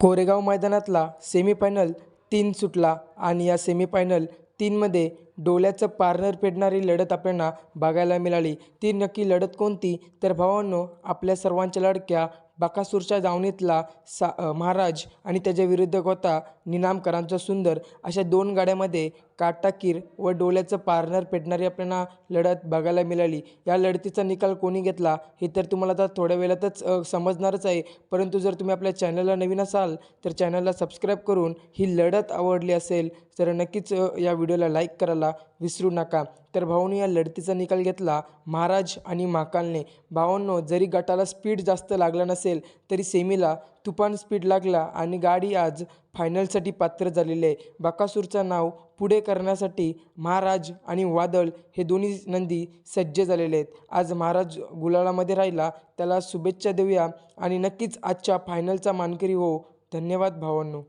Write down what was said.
Koregaon मैदानातला semifinal 3 सुटला आणि या सेमीफायनल 3मध्ये डोल्याचं पारनेर पेटणारी लढत आपल्याला बघायला मिळाली। ती नक्की लढत कोणती? तर भावांनो, आपल्या सर्वांच्या लाडक्या बकासूरच्या दावणीतला महाराज आणि त्याच्या विरुद्ध होता निनामकरांचा सुंदर, अशा 2 गाड्यामध्ये काटाकीर व डोल्याचं पारनेर पेटणारी आपल्याला लढत बघायला मिळाली। या लढतीचा निकाल कोणी घेतला हे तर तुम्हाला आता थोड्या वेळातच समजणारच आहे। परंतु जर तुम्ही आपल्या चॅनलला नवीन असाल तर चॅनलला सबस्क्राईब करून ही लढत आवडली असेल तर नक्कीच या व्हिडिओला लाईक करायला विसरू नका। तर भावांनो, या लढतीचा निकाल घेतला महाराज आणि महाकालने। भावांनो, जरी गटाला स्पीड जास्त लागला नसेल तरी सेमीला तुफान स्पीड लागला आणि गाडी आज फायनलसाठी पात्र झालेली आहे। बकासूरचं नाव पुढे करण्यासाठी महाराज आणि वादळ हे दोन्ही नंदी सज्ज झालेले आहेत। आज महाराज गुलालामध्ये राहिला, त्याला शुभेच्छा देऊया आणि नक्कीच आजच्या फायनलचा मानकरी हो। धन्यवाद भावांनो।